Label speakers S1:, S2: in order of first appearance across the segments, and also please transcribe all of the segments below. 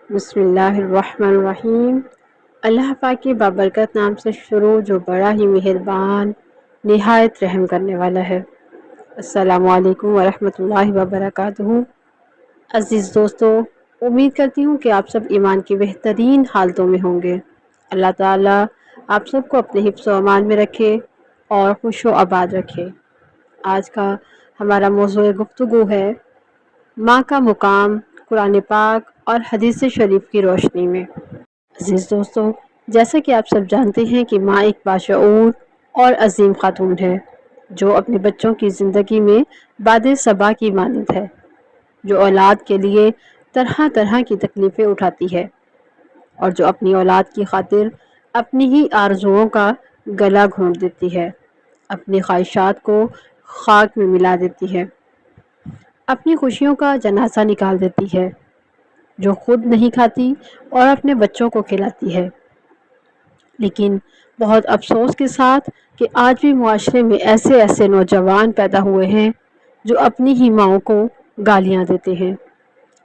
S1: بسم اللہ الرحمن الرحیم۔ اللہ پاک کے بابرکت نام سے شروع جو بڑا ہی مہربان نہایت رحم کرنے والا ہے۔ السلام علیکم ورحمۃ اللہ وبرکاتہ۔ عزیز دوستو، امید کرتی ہوں کہ آپ سب ایمان کی بہترین حالتوں میں ہوں گے۔ اللہ تعالیٰ آپ سب کو اپنے حفظ و امان میں رکھے اور خوش و آباد رکھے۔ آج کا ہمارا موضوع گفتگو ہے ماں کا مقام قرآن پاک اور حدیث شریف کی روشنی میں۔ عزیز دوستو، جیسا کہ آپ سب جانتے ہیں کہ ماں ایک باشعور اور عظیم خاتون ہے جو اپنے بچوں کی زندگی میں باد صبا کی مانند ہے، جو اولاد کے لیے طرح طرح کی تکلیفیں اٹھاتی ہے اور جو اپنی اولاد کی خاطر اپنی ہی آرزوؤں کا گلا گھونٹ دیتی ہے، اپنی خواہشات کو خاک میں ملا دیتی ہے، اپنی خوشیوں کا جنازہ نکال دیتی ہے، جو خود نہیں کھاتی اور اپنے بچوں کو کھلاتی ہے۔ لیکن بہت افسوس کے ساتھ کہ آج بھی معاشرے میں ایسے نوجوان پیدا ہوئے ہیں جو اپنی ہی ماؤں کو گالیاں دیتے ہیں،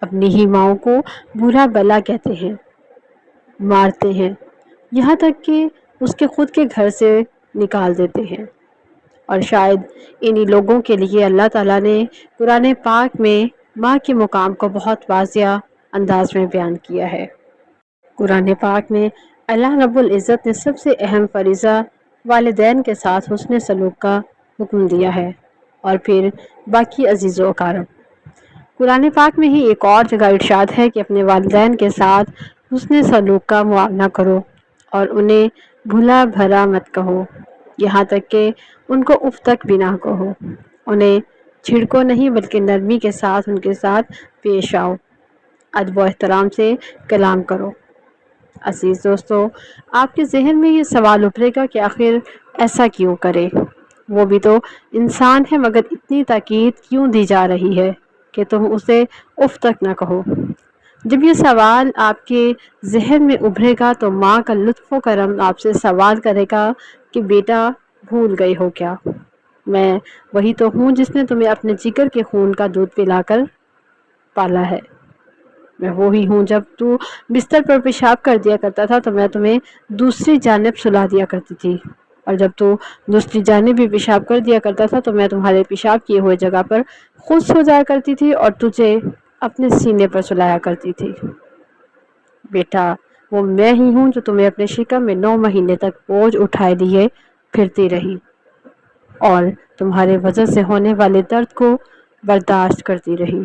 S1: اپنی ہی ماؤں کو برا بلا کہتے ہیں، مارتے ہیں، یہاں تک کہ اس کے خود کے گھر سے نکال دیتے ہیں۔ اور شاید انہی لوگوں کے لیے اللہ تعالیٰ نے قرآن پاک میں ماں کے مقام کو بہت واضح انداز میں بیان کیا ہے۔ قرآن پاک میں اللہ رب العزت نے سب سے اہم فریضہ والدین کے ساتھ حسن سلوک کا حکم دیا ہے، اور پھر باقی عزیز و اقارب۔ قرآن پاک میں ہی ایک اور جگہ ارشاد ہے کہ اپنے والدین کے ساتھ حسن سلوک کا معاملہ کرو اور انہیں بھلا بھلا مت کہو، یہاں تک کہ ان کو اف تک بھی نہ کہو، انہیں چھڑکو نہیں بلکہ نرمی کے ساتھ ان کے ساتھ پیش آؤ، ادب و احترام سے کلام کرو۔ عزیز دوستو، آپ کے ذہن میں یہ سوال ابھرے گا کہ آخر ایسا کیوں کرے؟ وہ بھی تو انسان ہے، مگر اتنی تاکید کیوں دی جا رہی ہے کہ تم اسے اف تک نہ کہو؟ جب یہ سوال آپ کے ذہن میں ابھرے گا تو ماں کا لطف و کرم آپ سے سوال کرے گا کہ بیٹا بھول گئی ہو کیا؟ میں وہی تو ہوں جس نے تمہیں اپنے جگر کے خون کا دودھ پلا کر پالا ہے۔ میں وہی ہوں، جب تو بستر پر پیشاب کر دیا کرتا تھا تو میں تمہیں دوسری جانب سلا دیا کرتی تھی، اور جب تو دوسری جانب بھی پیشاب کر دیا کرتا تھا تو میں تمہارے پیشاب کیے ہوئے جگہ پر خود سو جایا کرتی تھی اور تجھے اپنے سینے پر سلایا کرتی تھی۔ بیٹا، وہ میں ہی ہوں جو تمہیں اپنے شکم میں 9 مہینے تک بوجھ اٹھائے لیے پھرتی رہی اور تمہارے وجہ سے ہونے والے درد کو برداشت کرتی رہی۔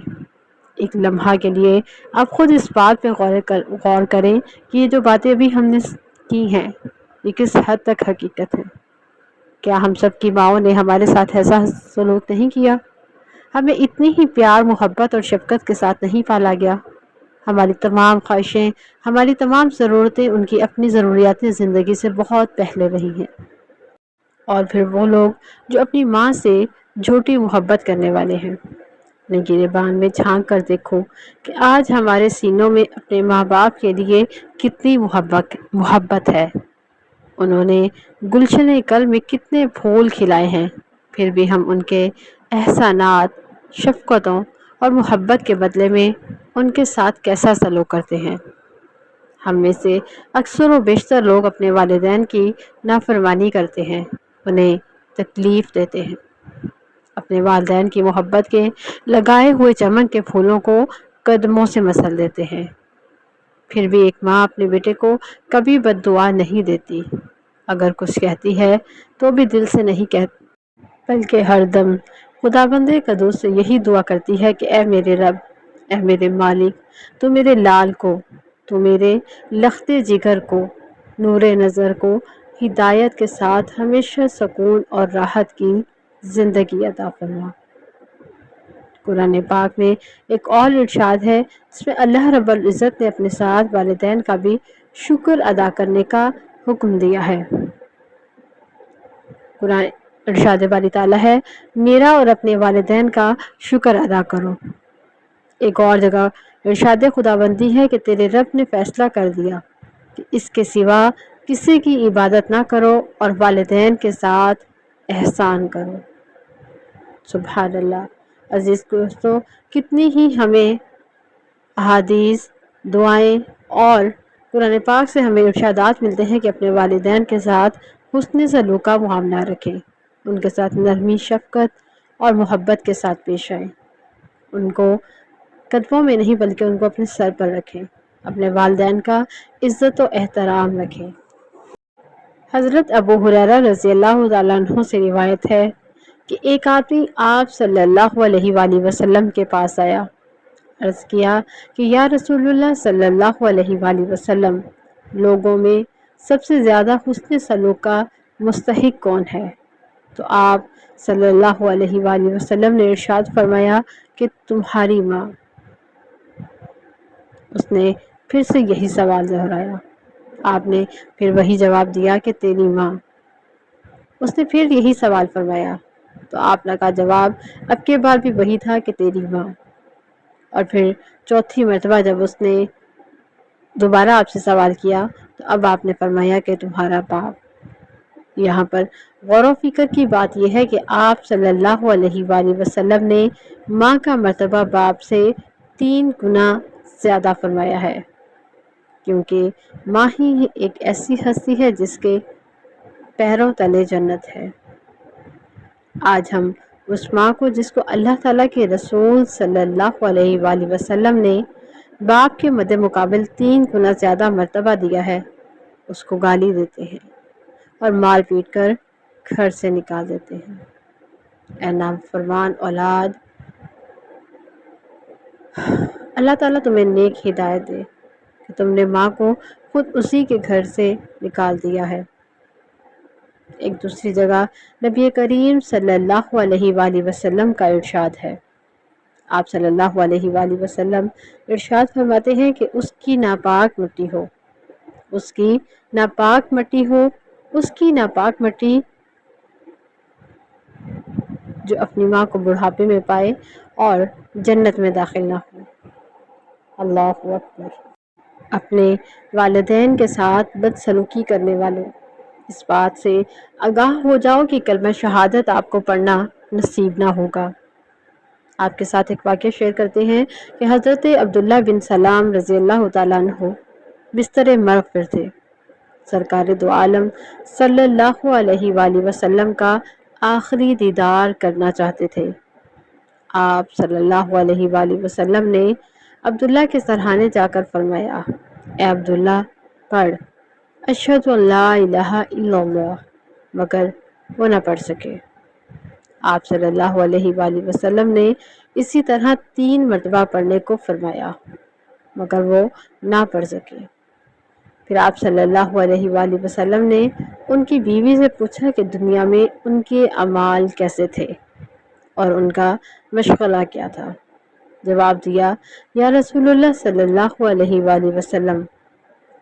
S1: ایک لمحہ کے لیے آپ خود اس بات پہ غور کریں کہ یہ جو باتیں ابھی ہم نے کی ہیں یہ کس حد تک حقیقت ہے۔ کیا ہم سب کی ماؤں نے ہمارے ساتھ ایسا سلوک نہیں کیا؟ ہمیں اتنی ہی پیار، محبت اور شفقت کے ساتھ نہیں پالا گیا؟ ہماری تمام خواہشیں، ہماری تمام ضرورتیں ان کی اپنی ضروریات زندگی سے بہت پہلے رہی ہیں۔ اور پھر وہ لوگ جو اپنی ماں سے جھوٹی محبت کرنے والے ہیں، اپنے گریبان میں جھانک کر دیکھو کہ آج ہمارے سینوں میں اپنے ماں باپ کے لیے کتنی محبت ہے۔ انہوں نے گلشن قلب میں کتنے پھول کھلائے ہیں، پھر بھی ہم ان کے احسانات، شفقتوں اور محبت کے بدلے میں ان کے ساتھ کیسا سلوک کرتے ہیں؟ ہم میں سے اکثر و بیشتر لوگ اپنے والدین کی نافرمانی کرتے ہیں، انہیں تکلیف دیتے ہیں، اپنے والدین کی محبت کے لگائے ہوئے چمن کے پھولوں کو قدموں سے مسل دیتے ہیں۔ پھر بھی ایک ماں اپنے بیٹے کو کبھی بد دعا نہیں دیتی، اگر کچھ کہتی ہے تو بھی دل سے نہیں کہتی، بلکہ ہر دم خداوند قدوس سے یہی دعا کرتی ہے کہ اے میرے رب، اے میرے مالک، تو میرے لال کو، تو میرے لخت جگر کو، نور نظر کو ہدایت کے ساتھ ہمیشہ سکون اور راحت کی زندگی عطا فرما۔ قرآن پاک میں ایک اور ارشاد ہے جس میں اللہ رب العزت نے اپنے ساتھ والدین کا بھی شکر ادا کرنے کا حکم دیا ہے۔ قرآن ارشاد باری تعالیٰ ہے، میرا اور اپنے والدین کا شکر ادا کرو۔ ایک اور جگہ ارشاد خداوندی ہے کہ تیرے رب نے فیصلہ کر دیا کہ اس کے سوا کسی کی عبادت نہ کرو اور والدین کے ساتھ احسان کرو۔ سبحان اللہ۔ عزیز دوستو، کتنی ہی ہمیں احادیث دعائیں اور قرآن پاک سے ہمیں ارشادات ملتے ہیں کہ اپنے والدین کے ساتھ حسن سلوک کا معاملہ رکھیں، ان کے ساتھ نرمی، شفقت اور محبت کے ساتھ پیش آئیں، ان کو قدموں میں نہیں بلکہ ان کو اپنے سر پر رکھیں، اپنے والدین کا عزت و احترام رکھیں۔ حضرت ابو ہریرہ رضی اللہ تعالیٰ عنہ سے روایت ہے کہ ایک آدمی آپ صلی اللہ علیہ وآلہ وسلم کے پاس آیا، عرض کیا کہ یا رسول اللہ صلی اللہ علیہ وآلہ وسلم، لوگوں میں سب سے زیادہ حسن سلوک کا مستحق کون ہے؟ تو آپ صلی اللہ علیہ وآلہ وسلم نے ارشاد فرمایا کہ تمہاری ماں۔ اس نے پھر سے یہی سوال دہرایا، آپ نے پھر وہی جواب دیا کہ تیری ماں۔ اس نے پھر یہی سوال فرمایا تو آپ کا جواب اب کے بار بھی وہی تھا کہ تیری ماں۔ اور پھر چوتھی مرتبہ جب اس نے دوبارہ آپ سے سوال کیا تو اب آپ نے فرمایا کہ تمہارا باپ۔ یہاں پر غور و فکر کی بات یہ ہے کہ آپ صلی اللہ علیہ وآلہ وسلم نے ماں کا مرتبہ باپ سے 3 گنا زیادہ فرمایا ہے، کیونکہ ماں ہی ایک ایسی ہستی ہے جس کے پیروں تلے جنت ہے۔ آج ہم اس ماں کو جس کو اللہ تعالیٰ کے رسول صلی اللہ علیہ وآلہ وسلم نے باپ کے مد مقابل 3 گنا زیادہ مرتبہ دیا ہے، اس کو گالی دیتے ہیں اور مار پیٹ کر گھر سے نکال دیتے ہیں۔ اے نافرمان اولاد، اللہ تعالیٰ تمہیں نیک ہدایت دے کہ تم نے ماں کو خود اسی کے گھر سے نکال دیا ہے۔ ایک دوسری جگہ نبی کریم صلی اللہ علیہ وآلہ وسلم کا ارشاد ہے، آپ صلی اللہ علیہ وآلہ وسلم ارشاد فرماتے ہیں کہ اس کی ناپاک مٹی ہو، اس کی ناپاک مٹی ہو، اس کی ناپاک مٹی جو اپنی ماں کو بڑھاپے میں پائے اور جنت میں داخل نہ ہو۔ اللہ اکبر۔ اپنے والدین کے ساتھ بدسلوکی کرنے والوں، اس بات سے آگاہ ہو جاؤ کہ کلمہ شہادت آپ کو پڑھنا نصیب نہ ہوگا۔ آپ کے ساتھ ایک واقعہ شیئر کرتے ہیں کہ حضرت عبداللہ بن سلام رضی اللہ تعالیٰ عنہ بستر مرگ پر تھے، سرکار دو عالم صلی اللہ علیہ وآلہ وسلم کا آخری دیدار کرنا چاہتے تھے۔ آپ صلی اللہ علیہ وآلہ وسلم نے عبداللہ کے سرہانے جا کر فرمایا، اے عبداللہ پڑھ اشہد ان لا الہ الا اللہ، مگر وہ نہ پڑھ سکے۔ آپ صلی اللہ علیہ وآلہ وسلم نے اسی طرح 3 مرتبہ پڑھنے کو فرمایا مگر وہ نہ پڑھ سکے۔ پھر آپ صلی اللہ علیہ وآلہ وسلم نے ان کی بیوی سے پوچھا کہ دنیا میں ان کے اعمال کیسے تھے اور ان کا مشغلہ کیا تھا۔ جواب دیا، یا رسول اللہ صلی اللہ علیہ وآلہ وسلم،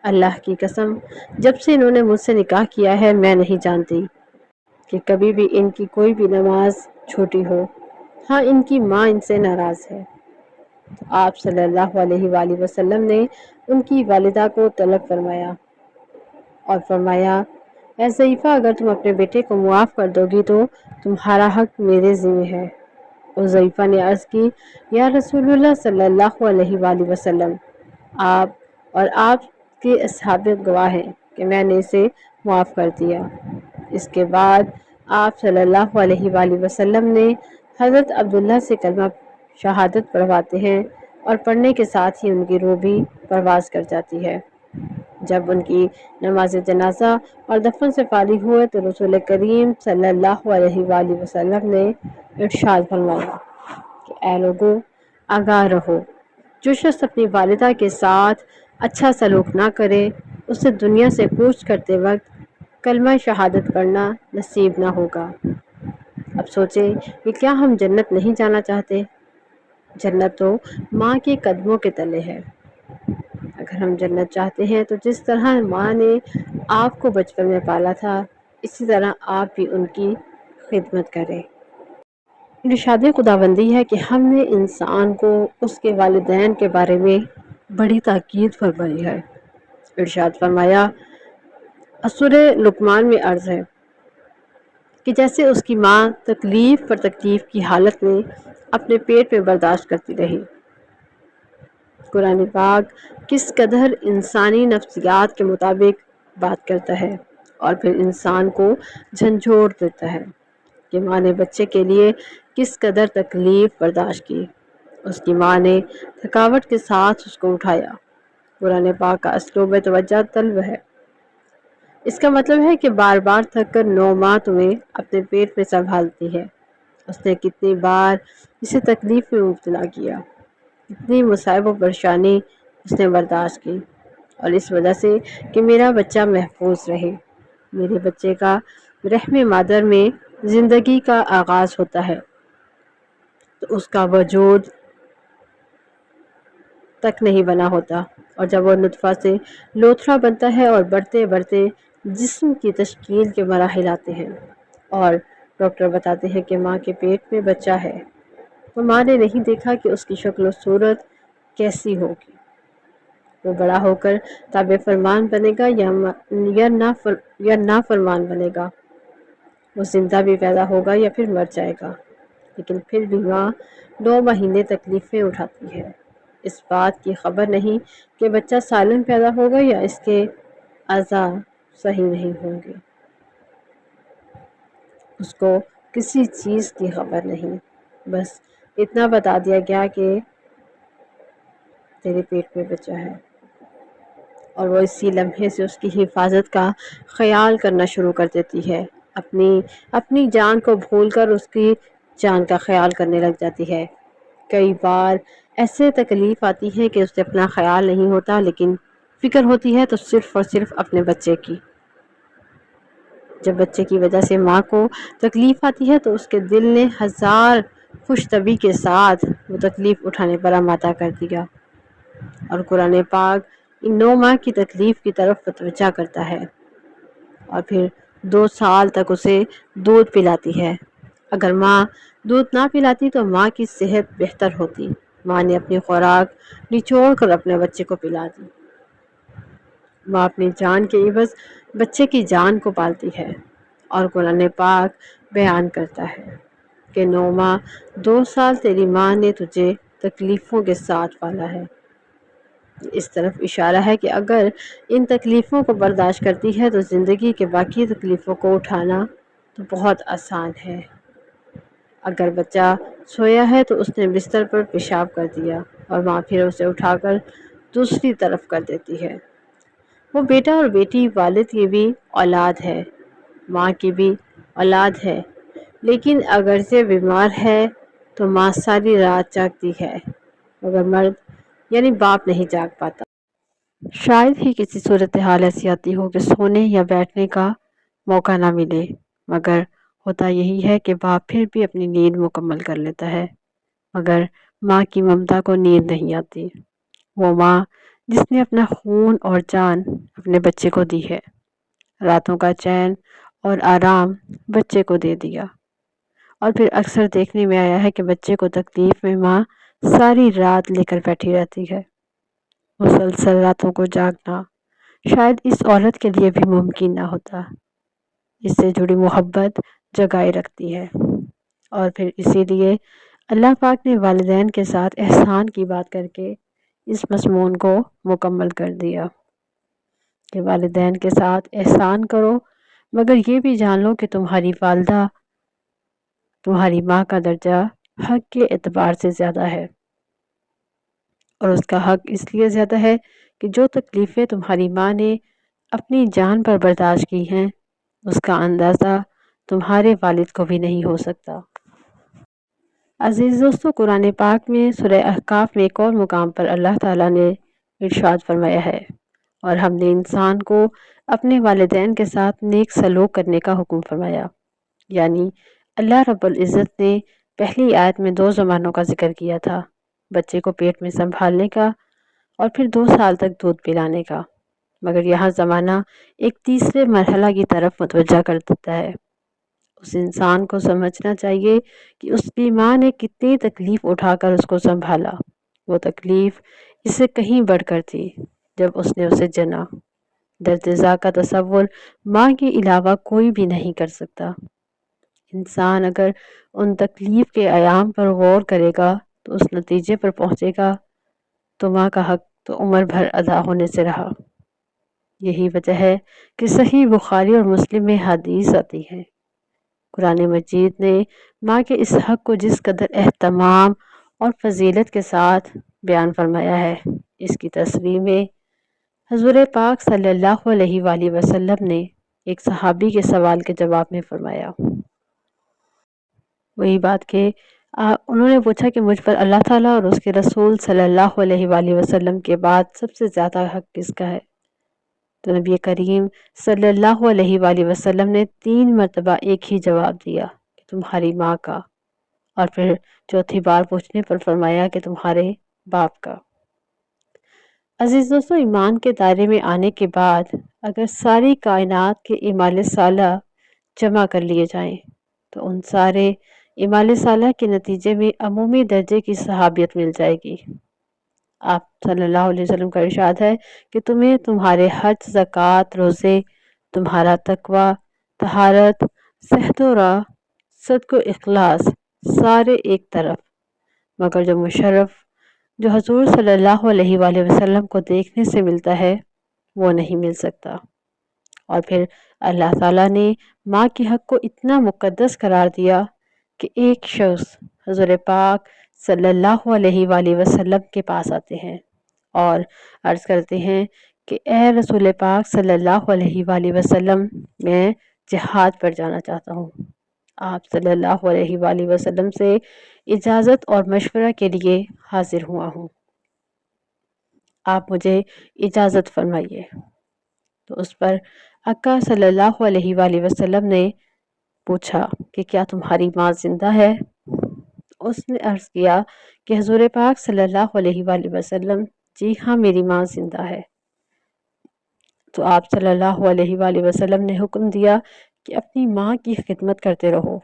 S1: اللہ کی قسم جب سے انہوں نے مجھ سے نکاح کیا ہے میں نہیں جانتی کہ کبھی بھی ان کی کوئی بھی نماز چھوٹی ہو، ہاں ان کی ماں ان سے ناراض ہے۔ تو آپ صلی اللہ علیہ وآلہ وسلم نے ان کی والدہ کو طلب فرمایا اور فرمایا، اے ضعیفہ اگر تم اپنے بیٹے کو معاف کر دو گی تو تمہارا حق میرے ذمہ ہے۔ اس ضعیفہ نے عرض کی، یا رسول اللہ صلی اللہ علیہ وآلہ وسلم، آپ اور آپ کے اصحاب گواہ ہیں کہ میں نے اسے معاف کر دیا۔ اس کے بعد آپ صلی اللہ علیہ وآلہ وسلم نے حضرت عبداللہ سے کلمہ شہادت پڑھواتے ہیں اور پڑھنے کے ساتھ ہی ان کی روح بھی پرواز کر جاتی ہے۔ جب ان کی نماز جنازہ اور دفن سے فارغ ہوئے تو رسول کریم صلی اللہ علیہ وآلہ وسلم نے ارشاد فرمایا کہ اے لوگو آگاہ رہو، جو شخص اپنی والدہ کے ساتھ اچھا سلوک نہ کرے اسے دنیا سے کوچ کرتے وقت کلمہ شہادت پڑھنا نصیب نہ ہوگا۔ اب سوچیں کہ کیا ہم جنت نہیں جانا چاہتے؟ جنت تو ماں کے قدموں کے تلے ہے۔ اگر ہم جنت چاہتے ہیں تو جس طرح ماں نے آپ کو بچپن میں پالا تھا اسی طرح آپ بھی ان کی خدمت کریں۔ ارشاد خداوندی ہے کہ ہم نے انسان کو اس کے والدین کے بارے میں بڑی تاکید فرمائی ہے۔ ارشاد فرمایا، سورہ لقمان میں عرض ہے کہ جیسے اس کی ماں تکلیف پر تکلیف کی حالت میں اپنے پیٹ میں برداشت کرتی رہی، قرآن پاک کس قدر انسانی نفسیات کے مطابق بات کرتا ہے اور پھر انسان کو جھنجھوڑ دیتا ہے کہ ماں نے بچے کے لیے کس قدر تکلیف برداشت کی۔ اس کی ماں نے تھکاوٹ کے ساتھ اس کو اٹھایا۔ قرآن پاک کا اسلوب توجہ طلب ہے۔ اس کا مطلب ہے کہ بار بار تھک کر 9 ماہ تمہیں اپنے پیٹ میں سنبھالتی ہے۔ اس نے کتنی بار اسے تکلیف میں مبتلا کیا، کتنی مصائب و پریشانی اس نے برداشت کی، اور اس وجہ سے کہ میرا بچہ محفوظ رہے۔ میرے بچے کا رحم مادر میں زندگی کا آغاز ہوتا ہے تو اس کا وجود تک نہیں بنا ہوتا، اور جب وہ نطفہ سے لوتھڑا بنتا ہے اور بڑھتے بڑھتے جسم کی تشکیل کے مراحل آتے ہیں اور ڈاکٹر بتاتے ہیں کہ ماں کے پیٹ میں بچہ ہے، تو ماں نے نہیں دیکھا کہ اس کی شکل و صورت کیسی ہوگی، وہ بڑا ہو کر تابع فرمان بنے گا یا نافرمان بنے گا، وہ زندہ بھی پیدا ہوگا یا پھر مر جائے گا، لیکن پھر بھی ماں 9 مہینے تکلیفیں اٹھاتی ہے۔ اس بات کی خبر نہیں کہ بچہ سالم پیدا ہوگا یا اس کے اعضاء صحیح نہیں ہوں گے۔ اس کو کسی چیز کی خبر نہیں، بس اتنا بتا دیا گیا کہ تیرے پیٹ میں بچہ ہے، اور وہ اسی لمحے سے اس کی حفاظت کا خیال کرنا شروع کر دیتی ہے، اپنی جان کو بھول کر اس کی جان کا خیال کرنے لگ جاتی ہے۔ کئی بار ایسے تکلیف آتی ہے کہ اسے اپنا خیال نہیں ہوتا، لیکن فکر ہوتی ہے تو صرف اور صرف اپنے بچے کی۔ جب بچے کی وجہ سے ماں کو تکلیف آتی ہے تو اس کے دل نے ہزار خوش طبعی کے ساتھ وہ تکلیف اٹھانے پر آمادہ کر دیا، اور قرآن پاک ان 9 ماہ کی تکلیف کی طرف متوجہ کرتا ہے، اور پھر 2 سال تک اسے دودھ پلاتی ہے۔ اگر ماں دودھ نہ پلاتی تو ماں کی صحت بہتر ہوتی۔ ماں نے اپنی خوراک نچوڑ کر اپنے بچے کو پلا دی۔ ماں اپنی جان کے عوض بچے کی جان کو پالتی ہے، اور قرآن پاک بیان کرتا ہے کہ 9 ماہ 2 سال تیری ماں نے تجھے تکلیفوں کے ساتھ پالا ہے۔ اس طرف اشارہ ہے کہ اگر ان تکلیفوں کو برداشت کرتی ہے تو زندگی کے باقی تکلیفوں کو اٹھانا تو بہت آسان ہے۔ اگر بچہ سویا ہے تو اس نے بستر پر پیشاب کر دیا اور ماں پھر اسے اٹھا کر دوسری طرف کر دیتی ہے۔ وہ بیٹا اور بیٹی والد کی بھی اولاد ہے، ماں کی بھی اولاد ہے، لیکن اگرچہ بیمار ہے تو ماں ساری رات جاگتی ہے، مگر مرد یعنی باپ نہیں جاگ پاتا۔ شاید ہی کسی صورتحال ایسی آتی ہو کہ سونے یا بیٹھنے کا موقع نہ ملے، مگر ہوتا یہی ہے کہ باپ پھر بھی اپنی نیند مکمل کر لیتا ہے، مگر ماں کی ممتا کو نیند نہیں آتی۔ وہ ماں جس نے اپنا خون اور جان اپنے بچے کو دی ہے، راتوں کا چین اور آرام بچے کو دے دیا، اور پھر اکثر دیکھنے میں آیا ہے کہ بچے کو تکلیف میں ماں ساری رات لے کر بیٹھی رہتی ہے۔ مسلسل راتوں کو جاگنا شاید اس عورت کے لیے بھی ممکن نہ ہوتا۔ اس سے جڑی محبت جگائے رکھتی ہے، اور پھر اسی لیے اللہ پاک نے والدین کے ساتھ احسان کی بات کر کے اس مضمون کو مکمل کر دیا کہ والدین کے ساتھ احسان کرو، مگر یہ بھی جان لو کہ تمہاری والدہ تمہاری ماں کا درجہ حق کے اعتبار سے زیادہ ہے، اور اس کا حق اس لیے زیادہ ہے کہ جو تکلیفیں تمہاری ماں نے اپنی جان پر برداشت کی ہیں اس کا اندازہ تمہارے والد کو بھی نہیں ہو سکتا۔ عزیز دوستو، قرآن پاک میں سورہ احقاف میں ایک اور مقام پر اللہ تعالیٰ نے ارشاد فرمایا ہے، اور ہم نے انسان کو اپنے والدین کے ساتھ نیک سلوک کرنے کا حکم فرمایا، یعنی اللہ رب العزت نے پہلی آیت میں 2 زمانوں کا ذکر کیا تھا، بچے کو پیٹ میں سنبھالنے کا اور پھر 2 سال تک دودھ پلانے کا، مگر یہاں زمانہ ایک تیسرے مرحلہ کی طرف متوجہ کر دیتا ہے۔ اس انسان کو سمجھنا چاہیے کہ اس کی ماں نے کتنی تکلیف اٹھا کر اس کو سنبھالا، وہ تکلیف اس سے کہیں بڑھ کر تھی جب اس نے اسے جنا۔ درد ذا کا تصور ماں کے علاوہ کوئی بھی نہیں کر سکتا۔ انسان اگر ان تکلیف کے ایام پر غور کرے گا تو اس نتیجے پر پہنچے گا تو ماں کا حق تو عمر بھر ادا ہونے سے رہا۔ یہی وجہ ہے کہ صحیح بخاری اور مسلم میں حدیث آتی ہے، قرآن مجید نے ماں کے اس حق کو جس قدر اہتمام اور فضیلت کے ساتھ بیان فرمایا ہے، اس کی تصریح میں حضور پاک صلی اللہ علیہ وآلہ وسلم نے ایک صحابی کے سوال کے جواب میں فرمایا، وہی بات کہ انہوں نے پوچھا کہ مجھ پر اللہ تعالیٰ اور اس کے رسول صلی اللہ علیہ وآلہ وسلم کے بعد سب سے زیادہ حق کس کا ہے؟ تو نبی کریم صلی اللہ علیہ وآلہ وسلم نے 3 مرتبہ ایک ہی جواب دیا کہ تمہاری ماں کا، اور پھر چوتھی بار پوچھنے پر فرمایا کہ تمہارے باپ کا۔ عزیز دوستو، ایمان کے دائرے میں آنے کے بعد اگر ساری کائنات کے اعمال صالح جمع کر لیے جائیں تو ان سارے اعمال صالح کے نتیجے میں عمومی درجے کی صحابیت مل جائے گی۔ آپ صلی اللہ علیہ وسلم کا ارشاد ہے کہ تمہیں تمہارے حج، زکوٰۃ، روزے، تمہارا تقوی، طہارت، صحت و راہ، صدق و اخلاص سارے ایک طرف، مگر جو مشرف جو حضور صلی اللہ علیہ وآلہ وسلم کو دیکھنے سے ملتا ہے وہ نہیں مل سکتا۔ اور پھر اللہ تعالیٰ نے ماں کے حق کو اتنا مقدس قرار دیا کہ ایک شخص حضور پاک صلی اللہ علیہ وآلہ وسلم کے پاس آتے ہیں اور عرض کرتے ہیں کہ اے رسول پاک صلی اللہ علیہ وآلہ وسلم، میں جہاد پر جانا چاہتا ہوں۔ آپ صلی اللہ علیہ وآلہ وسلم سے اجازت اور مشورہ کے لیے حاضر ہوا ہوں، آپ مجھے اجازت فرمائیے۔ تو اس پر آقا صلی اللہ علیہ وآلہ وسلم نے پوچھا کہ کیا تمہاری ماں زندہ ہے؟ اس نے عرض کیا کہ حضور پاک صلی اللہ علیہ وآلہ وسلم، جی ہاں میری ماں زندہ ہے۔ تو آپ صلی اللہ علیہ وآلہ وسلم نے حکم دیا کہ اپنی ماں کی خدمت کرتے رہو،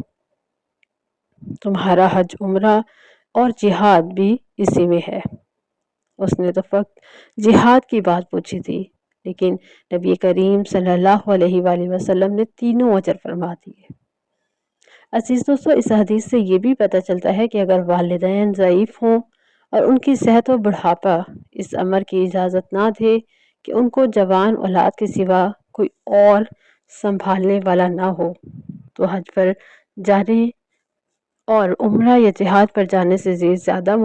S1: تمہارا حج، عمرہ اور جہاد بھی اسی میں ہے۔ اس نے تو فقط جہاد کی بات پوچھی تھی، لیکن نبی کریم صلی اللہ علیہ وآلہ وسلم نے تینوں اجر فرما دیے۔ عزیز دوستو، اس حدیث سے یہ بھی پتہ چلتا ہے کہ اگر والدین ضعیف ہوں اور ان کی صحت و بڑھاپا اس امر کی اجازت نہ دے کہ ان کو جوان اولاد کے سوا کوئی اور سنبھالنے والا نہ ہو، تو حج پر جانے اور عمرہ یا جہاد پر جانے سے زیادہ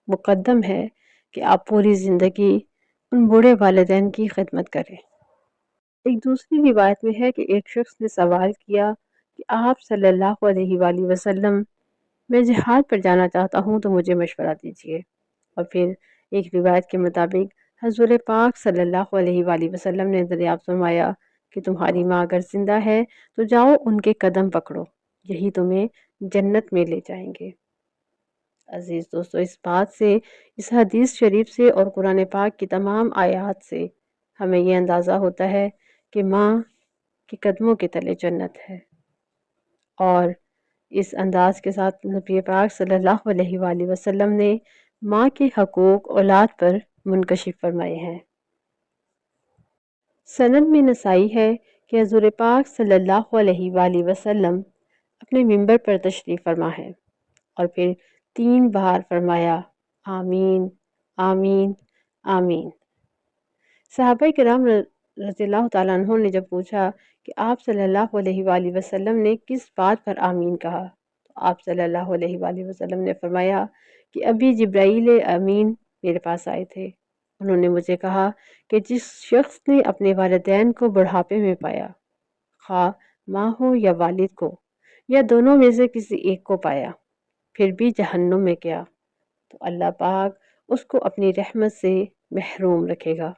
S1: مقدم ہے کہ آپ پوری زندگی ان بوڑھے والدین کی خدمت کریں۔ ایک دوسری روایت میں ہے کہ ایک شخص نے سوال کیا کہ آپ صلی اللہ علیہ وآلہ وسلم، میں جہاد پر جانا چاہتا ہوں تو مجھے مشورہ دیجیے۔ اور پھر ایک روایت کے مطابق حضور پاک صلی اللہ علیہ وآلہ وسلم نے دریافت فرمایا کہ تمہاری ماں اگر زندہ ہے تو جاؤ ان کے قدم پکڑو، یہی تمہیں جنت میں لے جائیں گے۔ عزیز دوستو، اس بات سے، اس حدیث شریف سے اور قرآن پاک کی تمام آیات سے ہمیں یہ اندازہ ہوتا ہے کہ ماں کے قدموں کے تلے جنت ہے۔ اور اس انداز کے ساتھ نبی پاک صلی اللہ علیہ وآلہ وسلم نے ماں کے حقوق اولاد پر منکشف فرمائے ہیں۔ سند میں نسائی ہے کہ حضور پاک صلی اللہ علیہ وآلہ وسلم اپنے منبر پر تشریف فرما ہے اور پھر 3 بار فرمایا، آمین آمین آمین۔ صحابہ کرام رضی اللہ تعالیٰ عنہ نے جب پوچھا کہ آپ صلی اللہ علیہ وآلہ وسلم نے کس بات پر آمین کہا، تو آپ صلی اللہ علیہ وآلہ وسلم نے فرمایا کہ ابھی جبرائیل امین میرے پاس آئے تھے، انہوں نے مجھے کہا کہ جس شخص نے اپنے والدین کو بڑھاپے میں پایا، خواہ ماں ہو یا والد کو، یا دونوں میں سے کسی ایک کو پایا، پھر بھی جہنم میں گیا، تو اللہ پاک اس کو اپنی رحمت سے محروم رکھے گا۔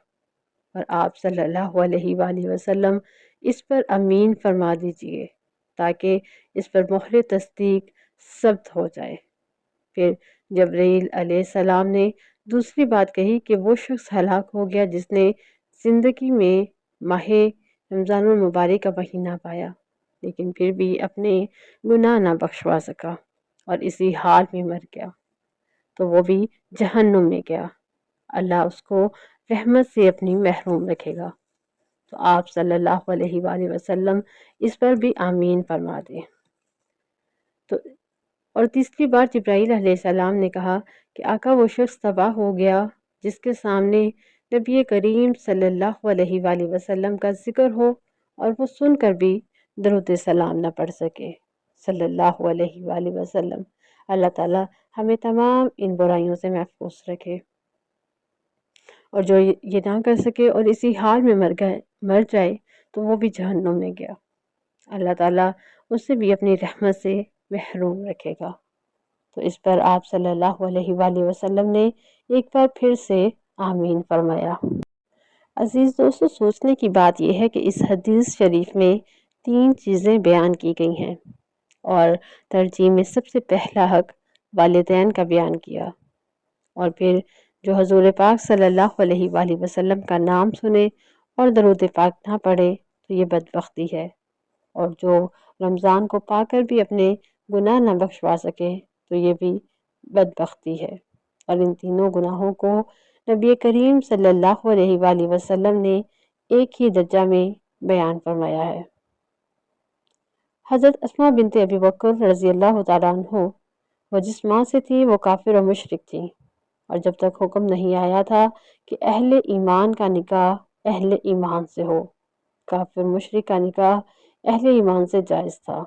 S1: اور آپ صلی اللہ علیہ وآلہ وسلم اس پر امین فرما دیجئے تاکہ اس پر مہر تصدیق ثبت ہو جائے۔ پھر جبرائیل علیہ السلام نے دوسری بات کہی کہ وہ شخص ہلاک ہو گیا جس نے زندگی میں ماہ رمضان المبارک کا مہینہ پایا لیکن پھر بھی اپنے گناہ نہ بخشوا سکا اور اسی حال میں مر گیا، تو وہ بھی جہنم میں گیا، اللہ اس کو رحمت سے اپنی محروم رکھے گا۔ تو آپ صلی اللہ علیہ وآلہ وسلم اس پر بھی آمین فرما دیں۔ تو اور تیسری بار جبرائیل علیہ السلام نے کہا کہ آقا وہ شخص تباہ ہو گیا جس کے سامنے نبی کریم صلی اللہ علیہ وآلہ وسلم کا ذکر ہو اور وہ سن کر بھی درود سلام نہ پڑھ سکے صلی اللہ علیہ وآلہ وسلم۔ اللہ تعالیٰ ہمیں تمام ان برائیوں سے محفوظ رکھے، اور جو یہ نہ کر سکے اور اسی حال میں مر جائے تو وہ بھی جہنم میں گیا، اللہ تعالیٰ اس سے بھی اپنی رحمت سے محروم رکھے گا۔ تو اس پر آپ صلی اللہ علیہ وآلہ وسلم نے ایک بار پھر سے آمین فرمایا۔ عزیز دوستو، سوچنے کی بات یہ ہے کہ اس حدیث شریف میں 3 چیزیں بیان کی گئی ہیں، اور ترجیح میں سب سے پہلا حق والدین کا بیان کیا، اور پھر جو حضور پاک صلی اللہ علیہ وآلہ وسلم کا نام سنے اور درود پاک نہ پڑھے تو یہ بدبختی ہے، اور جو رمضان کو پا کر بھی اپنے گناہ نہ بخشوا سکے تو یہ بھی بدبختی ہے، اور ان تینوں گناہوں کو نبی کریم صلی اللہ علیہ وآلہ وسلم نے ایک ہی درجہ میں بیان فرمایا ہے۔ حضرت اسماء بنت ابی بکر رضی اللہ تعالیٰ عنہ، وہ جس ماں سے تھی وہ کافر و مشرک تھی، اور جب تک حکم نہیں آیا تھا کہ اہل ایمان کا نکاح اہل ایمان سے ہو، کافر مشرک کا نکاح اہل ایمان سے جائز تھا۔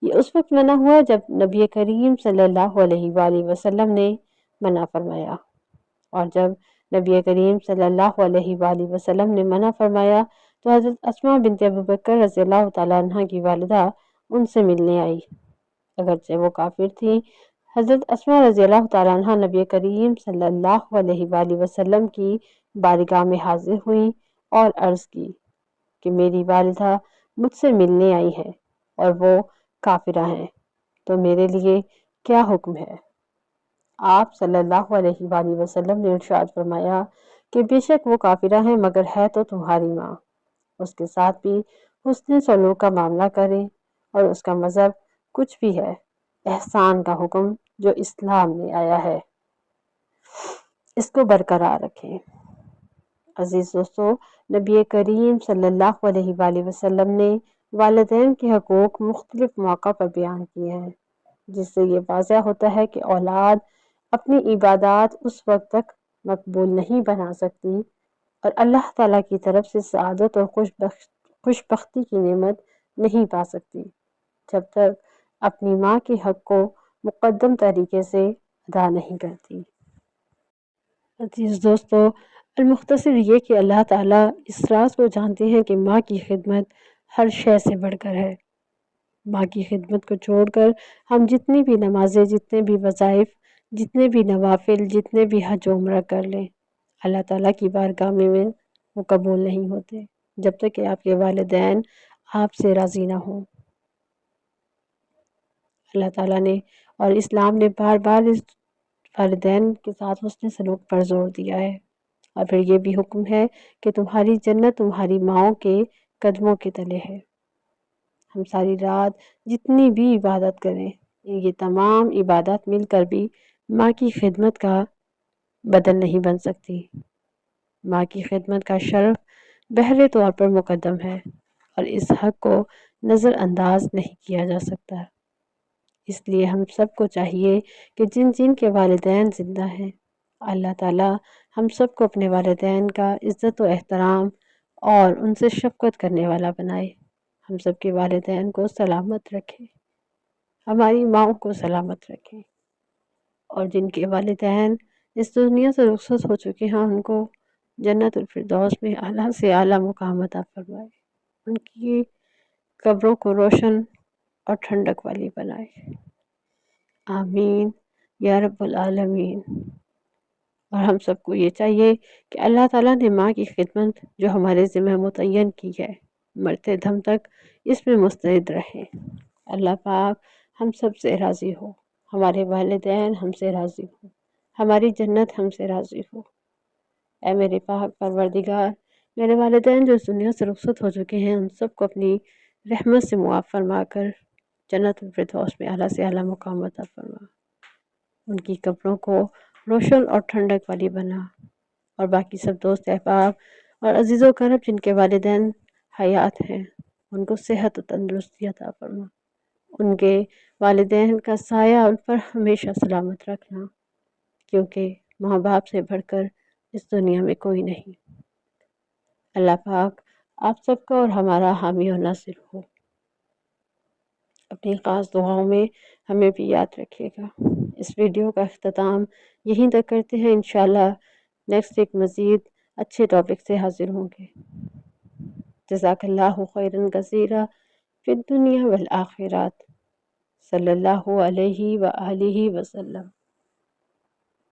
S1: یہ اس وقت منع ہوا جب نبی کریم صلی اللہ علیہ وآلہ وسلم نے منع فرمایا، اور جب نبی کریم صلی اللہ علیہ وآلہ وسلم نے منع فرمایا تو حضرت اسماء بنت ابی بکر رضی اللہ تعالیٰ عنہ کی والدہ ان سے ملنے آئی، اگرچہ وہ کافر تھی۔ حضرت اسماء رضی اللہ تعالیٰ عنہ نبی کریم صلی اللہ علیہ وآلہ وسلم کی بارگاہ میں حاضر ہوئیں اور عرض کی کہ میری والدہ مجھ سے ملنے آئی ہے اور وہ کافرہ ہیں، تو میرے لیے کیا حکم ہے؟ آپ صلی اللہ علیہ وآلہ وسلم نے ارشاد فرمایا کہ بے شک وہ کافرہ ہیں مگر ہے تو تمہاری ماں، اس کے ساتھ بھی حسن سلوک کا معاملہ کریں، اور اس کا مذہب کچھ بھی ہے، احسان کا حکم جو اسلام میں آیا ہے اس کو برقرار رکھیں۔ عزیز دوستو، نبی کریم صلی اللہ علیہ وآلہ وسلم نے والدین کے حقوق مختلف مواقع پر بیان کیے ہیں، جس سے یہ واضح ہوتا ہے کہ اولاد اپنی عبادات اس وقت تک مقبول نہیں بنا سکتی اور اللہ تعالیٰ کی طرف سے سعادت اور خوش بختی کی نعمت نہیں پا سکتی جب تک اپنی ماں کے حق کو مقدم طریقے سے ادا نہیں کرتی۔ عزیز دوستو، المختصر یہ کہ اللہ تعالیٰ اس راز کو جانتے ہیں کہ ماں کی خدمت ہر شے سے بڑھ کر ہے۔ ماں کی خدمت کو چھوڑ کر ہم جتنی بھی نمازیں، جتنے بھی وظائف، جتنے بھی نوافل، جتنے بھی حج و عمرہ کر لیں، اللہ تعالیٰ کی بارگاہ میں وہ قبول نہیں ہوتے جب تک کہ آپ کے والدین آپ سے راضی نہ ہوں۔ اللہ تعالیٰ نے اور اسلام نے بار بار اس والدین کے ساتھ حسن سلوک پر زور دیا ہے، اور پھر یہ بھی حکم ہے کہ تمہاری جنت تمہاری ماؤں کے قدموں کے تلے ہے۔ ہم ساری رات جتنی بھی عبادت کریں، یہ تمام عبادات مل کر بھی ماں کی خدمت کا بدل نہیں بن سکتی۔ ماں کی خدمت کا شرف بہرے طور پر مقدم ہے، اور اس حق کو نظر انداز نہیں کیا جا سکتا۔ اس لیے ہم سب کو چاہیے کہ جن جن کے والدین زندہ ہیں، اللہ تعالیٰ ہم سب کو اپنے والدین کا عزت و احترام اور ان سے شفقت کرنے والا بنائے۔ ہم سب کے والدین کو سلامت رکھے، ہماری ماؤں کو سلامت رکھے، اور جن کے والدین اس دنیا سے رخصت ہو چکے ہیں ان کو جنت الفردوس میں اعلیٰ سے اعلیٰ مقام عطا فرمائے، ان کی قبروں کو روشن اور ٹھنڈک والی بنائے، آمین یا رب العالمین۔ اور ہم سب کو یہ چاہیے کہ اللہ تعالیٰ نے ماں کی خدمت جو ہمارے ذمہ متعین کی ہے، مرتے دم تک اس میں مستعد رہیں۔ اللہ پاک ہم سب سے راضی ہو، ہمارے والدین ہم سے راضی ہو، ہماری جنت ہم سے راضی ہو۔ اے میرے پاک پروردگار، میرے والدین جو اس دنیا سے رخصت ہو چکے ہیں ان سب کو اپنی رحمت سے معاف فرما کر جنت الفردوس میں اعلیٰ سے اعلیٰ مقام عطا فرما، ان کی قبروں کو روشن اور ٹھنڈک والی بنا، اور باقی سب دوست احباب اور عزیز و کرب جن کے والدین حیات ہیں ان کو صحت و تندرستی عطا فرما، ان کے والدین کا سایہ ان پر ہمیشہ سلامت رکھنا، کیونکہ ماں باپ سے بڑھ کر اس دنیا میں کوئی نہیں۔ اللہ پاک آپ سب کا اور ہمارا حامی و ناصر ہو۔ اپنی خاص دعاؤں میں ہمیں بھی یاد رکھیے گا۔ اس ویڈیو کا اختتام یہیں تک کرتے ہیں، انشاءاللہ نیکسٹ ایک مزید اچھے ٹاپک سے حاضر ہوں گے۔ جزاک اللہ خیرا کثیرا فی الدنیا والآخرات، صلی اللہ علیہ وآلہ وسلم۔